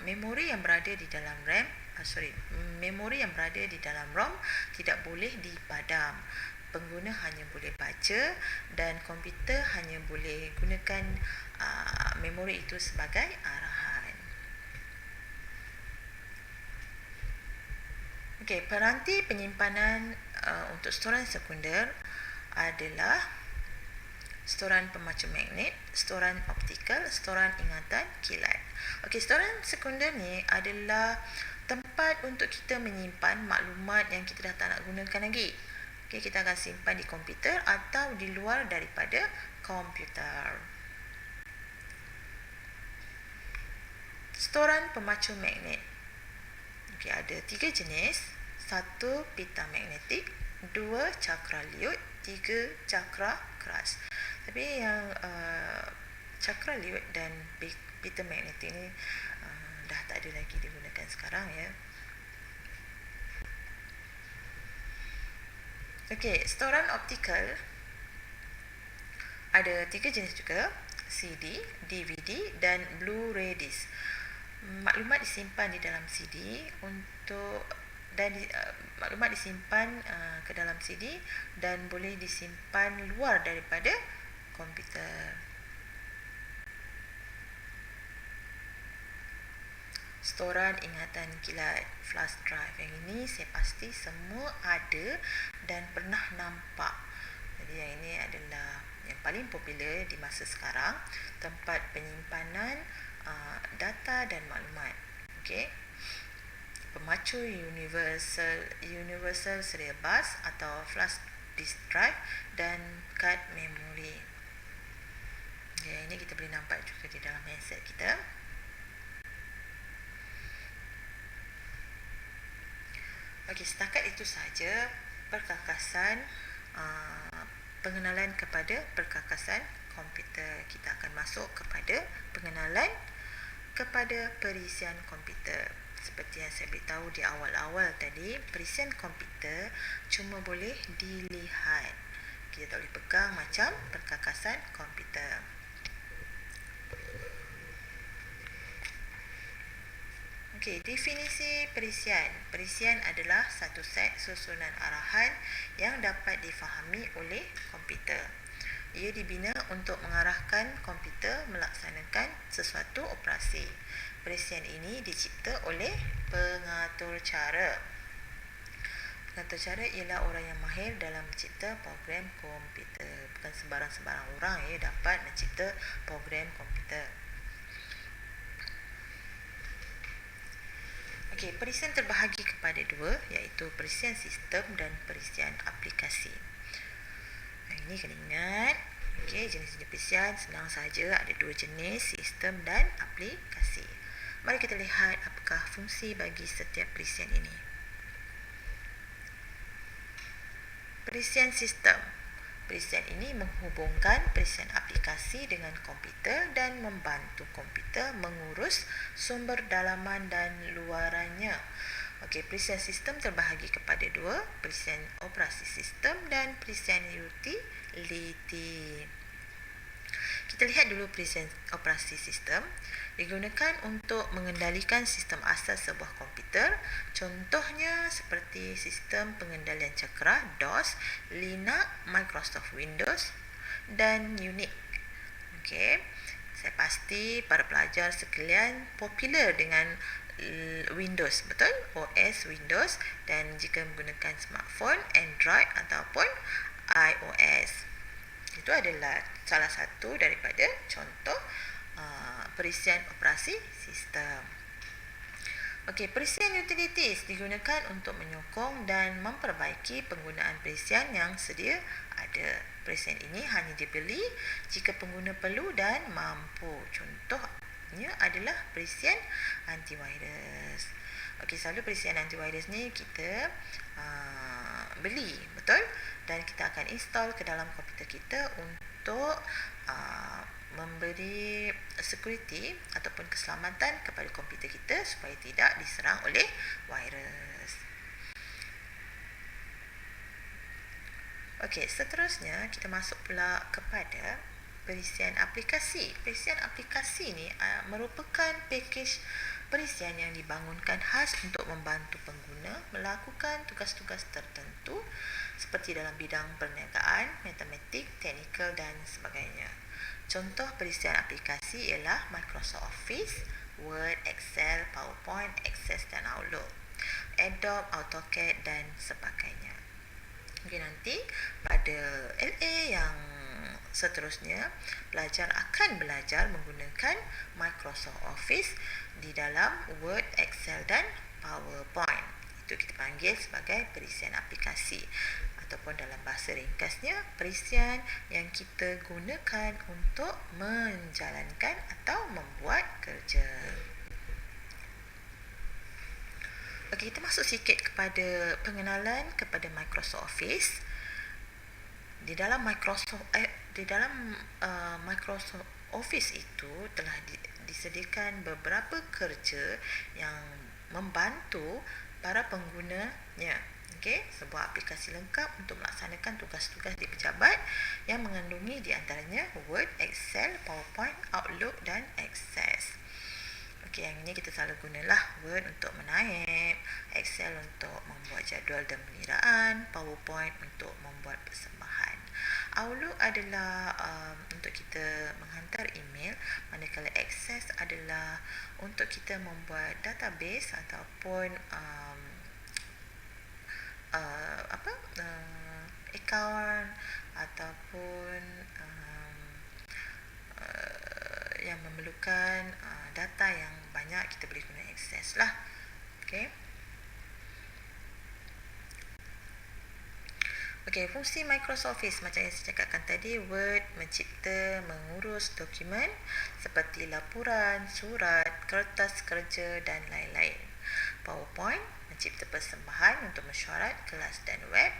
memori yang berada di dalam RAM, memori yang berada di dalam ROM tidak boleh dipadam. Pengguna hanya boleh baca dan komputer hanya boleh gunakan memori itu sebagai arahan. Okey, peranti penyimpanan untuk storan sekunder adalah storan pemacu magnet, storan optikal, storan ingatan kilat. Okey, storan sekunder ni adalah tempat untuk kita menyimpan maklumat yang kita dah tak nak gunakan lagi. Okey, kita akan simpan di komputer atau di luar daripada komputer. Storan pemacu magnet. Okey, ada 3 jenis. 1 pita magnetik, 2 cakra liud, 3 cakra keras. Tapi yang cakra liud dan pita magnetik ni dah tak ada lagi digunakan sekarang ya. Okey, storan optikal ada 3 jenis juga, CD, DVD dan Blu-ray disc. Maklumat disimpan di dalam CD maklumat disimpan ke dalam CD dan boleh disimpan luar daripada komputer. Storan ingatan kilat, flash drive. Yang ini saya pasti semua ada dan pernah nampak. Jadi yang ini adalah yang paling popular di masa sekarang, tempat penyimpanan data dan maklumat. Okey. Pemacu universal serial bus atau flash disk drive dan kad memori. Ya, ini kita boleh nampak juga di dalam handset kita. Okey, setakat itu saja perkakasan pengenalan kepada perkakasan komputer. Kita akan masuk kepada pengenalan kepada perisian komputer. Seperti yang saya beritahu di awal-awal tadi, perisian komputer cuma boleh dilihat. Kita tak boleh pegang macam perkakasan komputer. Okey, definisi perisian. Perisian adalah satu set susunan arahan yang dapat difahami oleh komputer. Ia dibina untuk mengarahkan komputer melaksanakan sesuatu operasi. Perisian ini dicipta oleh pengatur cara. Pengatur cara ialah orang yang mahir dalam mencipta program komputer. Bukan sembarang-sembarang orang dapat mencipta program komputer. Okey, perisian terbahagi kepada dua, iaitu perisian sistem dan perisian aplikasi. Ini kena ingat. Okey, jenis-jenis perisian senang saja, ada 2 jenis, sistem dan aplikasi. Mari kita lihat apakah fungsi bagi setiap perisian ini. Perisian sistem. Perisian ini menghubungkan perisian aplikasi dengan komputer dan membantu komputer mengurus sumber dalaman dan luarannya. Okey, perisian sistem terbahagi kepada 2, perisian operasi sistem dan perisian utility. Kita lihat dulu perisian operasi sistem. Digunakan untuk mengendalikan sistem asas sebuah komputer. Contohnya seperti sistem pengendalian cakera DOS, Linux, Microsoft Windows dan Unix. Okey, saya pasti para pelajar sekalian popular dengan Windows, betul? OS Windows, dan jika menggunakan smartphone, Android ataupun iOS. Itu adalah salah satu daripada contoh perisian operasi sistem. Okey, perisian utilities digunakan untuk menyokong dan memperbaiki penggunaan perisian yang sedia ada. Perisian ini hanya dibeli jika pengguna perlu dan mampu. Contohnya adalah perisian antivirus. Okey, selalu perisian antivirus ni kita beli, betul? Dan kita akan install ke dalam komputer kita untuk memberi security ataupun keselamatan kepada komputer kita supaya tidak diserang oleh virus. Okey, seterusnya kita masuk pula kepada perisian aplikasi. Perisian aplikasi ni merupakan pakej perisian yang dibangunkan khas untuk membantu pengguna melakukan tugas-tugas tertentu seperti dalam bidang perniagaan, matematik, teknikal dan sebagainya. Contoh perisian aplikasi ialah Microsoft Office, Word, Excel, PowerPoint, Access dan Outlook, Adobe, AutoCAD dan sebagainya. Okay, nanti pada LA yang seterusnya, pelajar akan belajar menggunakan Microsoft Office di dalam Word, Excel dan PowerPoint. Itu kita panggil sebagai perisian aplikasi ataupun dalam bahasa ringkasnya perisian yang kita gunakan untuk menjalankan atau membuat kerja. Okey, kita masuk sikit kepada pengenalan kepada Microsoft Office. Di dalam Microsoft Office itu telah disediakan beberapa kerja yang membantu para penggunanya. Okey, sebuah aplikasi lengkap untuk melaksanakan tugas-tugas di pejabat yang mengandungi di antaranya Word, Excel, PowerPoint, Outlook dan Access. Okey, yang ini kita selalu gunalah Word untuk menaip, Excel untuk membuat jadual dan peniraan, PowerPoint untuk membuat persembahan. Outlook adalah untuk kita menghantar email, manakala Access adalah untuk kita membuat database ataupun akaun ataupun yang memerlukan data yang banyak, kita boleh guna Access lah. Okey. Okey, fungsi Microsoft Office macam yang saya cakapkan tadi, Word mencipta, mengurus dokumen seperti laporan, surat, kertas kerja dan lain-lain. PowerPoint mencipta persembahan untuk mesyuarat, kelas dan web.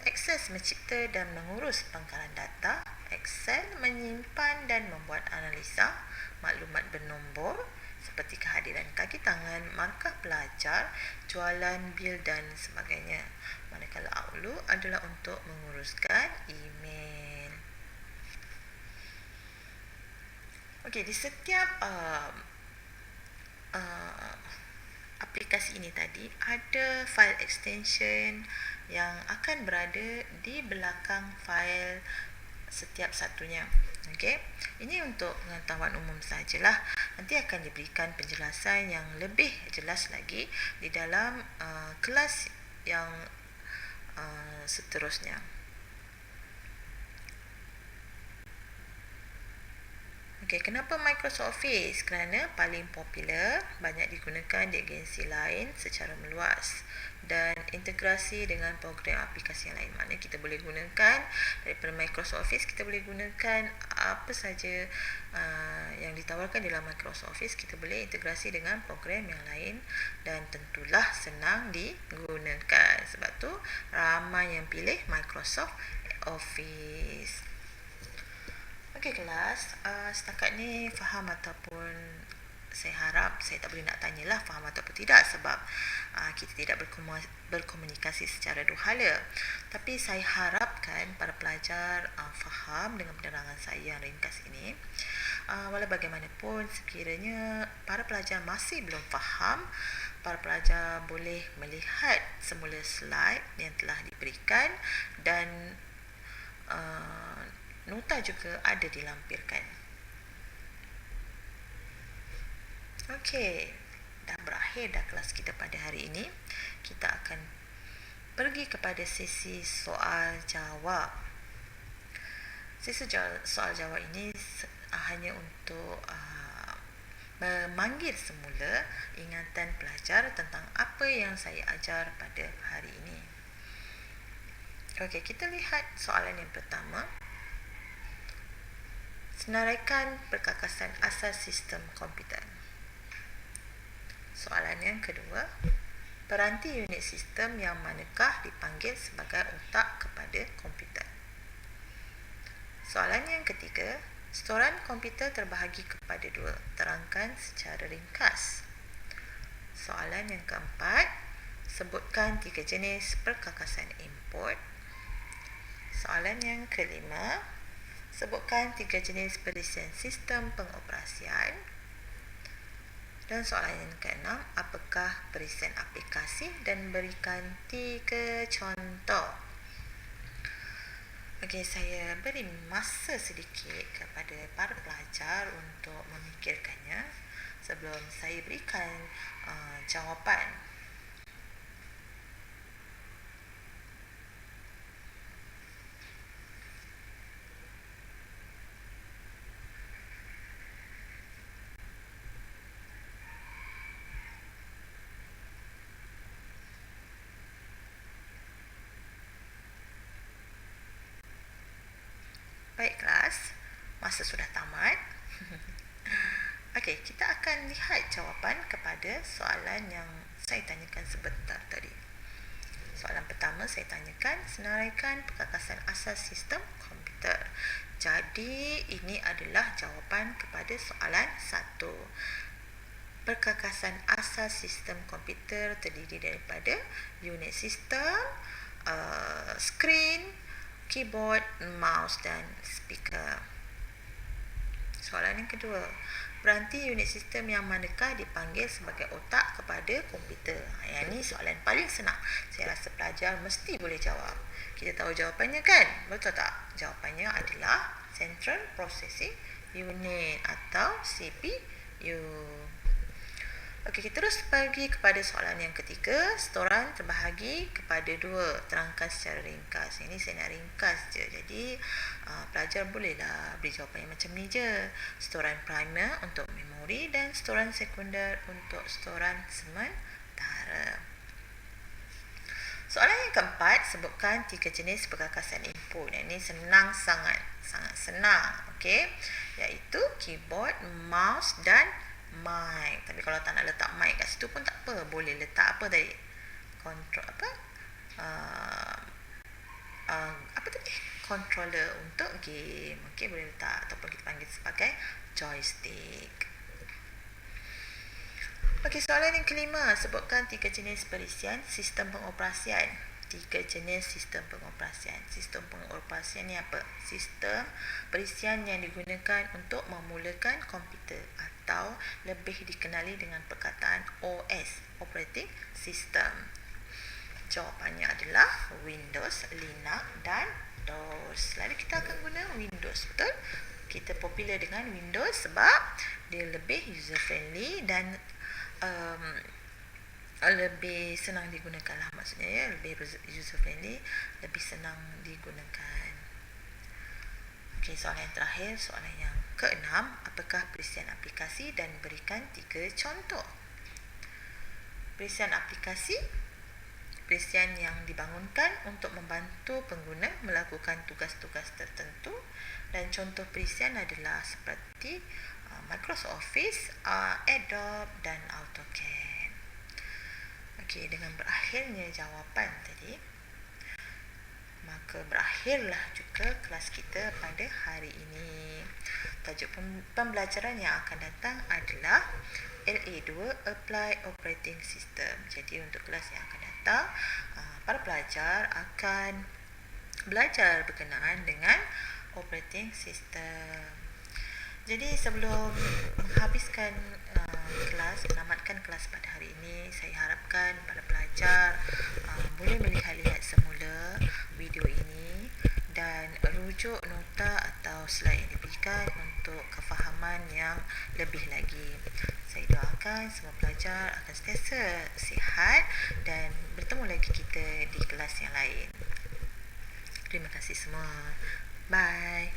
Access mencipta dan mengurus pangkalan data. Excel menyimpan dan membuat analisa maklumat bernombor seperti kehadiran kaki tangan, markah pelajar, jualan, bil dan sebagainya. Manakala Outlook adalah untuk menguruskan email. Okey, di setiap aplikasi ini tadi ada file extension yang akan berada di belakang file setiap satunya. Okey, ini untuk pengetahuan umum sajalah. Nanti akan diberikan penjelasan yang lebih jelas lagi di dalam kelas yang seterusnya. Okey, kenapa Microsoft Office? Kerana paling popular, banyak digunakan di agensi lain secara meluas dan integrasi dengan program aplikasi yang lain. Maknanya kita boleh gunakan daripada Microsoft Office, kita boleh gunakan apa saja yang ditawarkan dalam Microsoft Office, kita boleh integrasi dengan program yang lain dan tentulah senang digunakan. Sebab tu ramai yang pilih Microsoft Office. Okey kelas, setakat ni faham ataupun saya harap saya tak boleh nak tanyalah faham ataupun tidak sebab kita tidak berkomunikasi secara dua hala. Tapi saya harapkan para pelajar faham dengan penerangan saya yang ringkas ini. Walau bagaimanapun, sekiranya para pelajar masih belum faham, para pelajar boleh melihat semula slide yang telah diberikan dan nota juga ada dilampirkan. Okey, dah berakhir dah kelas kita pada hari ini. Kita akan pergi kepada sesi soal jawab. Sesi soal jawab ini hanya untuk memanggil semula ingatan pelajar tentang apa yang saya ajar pada hari ini. Okey, kita lihat soalan yang pertama. Senaraikan perkakasan asas sistem komputer. Soalan yang kedua, peranti unit sistem yang manakah dipanggil sebagai otak kepada komputer? Soalan yang ketiga, storan komputer terbahagi kepada dua. Terangkan secara ringkas. Soalan yang keempat, sebutkan 3 jenis perkakasan input. Soalan yang kelima, Sebutkan 3 jenis perisian sistem pengoperasian. Dan soalan yang ke-6, apakah perisian aplikasi, dan berikan 3 contoh. Okey, saya beri masa sedikit kepada para pelajar untuk memikirkannya sebelum saya berikan jawapan. Baik kelas, masa sudah tamat. Okey, kita akan lihat jawapan kepada soalan yang saya tanyakan sebentar tadi. Soalan pertama saya tanyakan, senaraikan perkakasan asas sistem komputer. Jadi, ini adalah jawapan kepada soalan 1. Perkakasan asas sistem komputer terdiri daripada unit sistem, skrin, keyboard, mouse dan speaker. Soalan yang kedua, peranti unit sistem yang manakah dipanggil sebagai otak kepada komputer? Yang ini soalan paling senang. Saya rasa pelajar mesti boleh jawab. Kita tahu jawapannya kan? Betul tak? Jawapannya adalah Central Processing Unit atau CPU. Okey, kita terus pergi kepada soalan yang ketiga. Setoran terbahagi kepada 2. Terangkan secara ringkas. Ini saya nak ringkas je. Jadi, pelajar bolehlah beri jawapan yang macam ni je. Setoran primer untuk memori dan setoran sekunder untuk setoran sementara. Soalan yang keempat, sebutkan 3 jenis perkakasan input. Ini senang sangat senang. Okey, iaitu keyboard, mouse dan mic. Tapi kalau tak nak letak mic kat situ pun tak apa, boleh letak apa tadi, control apa tadi, controller untuk game. Okey, boleh letak, ataupun kita panggil sebagai joystick. Okey, soalan yang kelima, sebutkan 3 jenis perisian sistem pengoperasian. 3 jenis sistem pengoperasian. Sistem pengoperasian ni apa? Sistem perisian yang digunakan untuk memulakan komputer atau lebih dikenali dengan perkataan OS, Operating System. Jawapannya adalah Windows, Linux dan DOS. Lalu kita akan guna Windows, betul? Kita popular dengan Windows sebab dia lebih user friendly dan lebih senang digunakan lah, maksudnya ya, lebih user friendly, lebih senang digunakan. Okey, soalan yang terakhir, soalan yang ke-6, apakah perisian aplikasi, dan berikan 3 contoh. Perisian aplikasi, perisian yang dibangunkan untuk membantu pengguna melakukan tugas-tugas tertentu, dan contoh perisian adalah seperti Microsoft Office, Adobe dan AutoCAD. Okey, dengan berakhirnya jawapan tadi, maka berakhirlah juga kelas kita pada hari ini. Tajuk pembelajaran yang akan datang adalah LA2 Apply Operating System. Jadi untuk kelas yang akan datang, para pelajar akan belajar berkenaan dengan operating system. Jadi sebelum menghabiskan menamatkan kelas pada hari ini, saya harapkan para pelajar boleh melihat semula video ini dan rujuk nota atau slide yang diberikan untuk kefahaman yang lebih lagi. Saya doakan semua pelajar akan sentiasa sihat dan bertemu lagi kita di kelas yang lain. Terima kasih semua. Bye.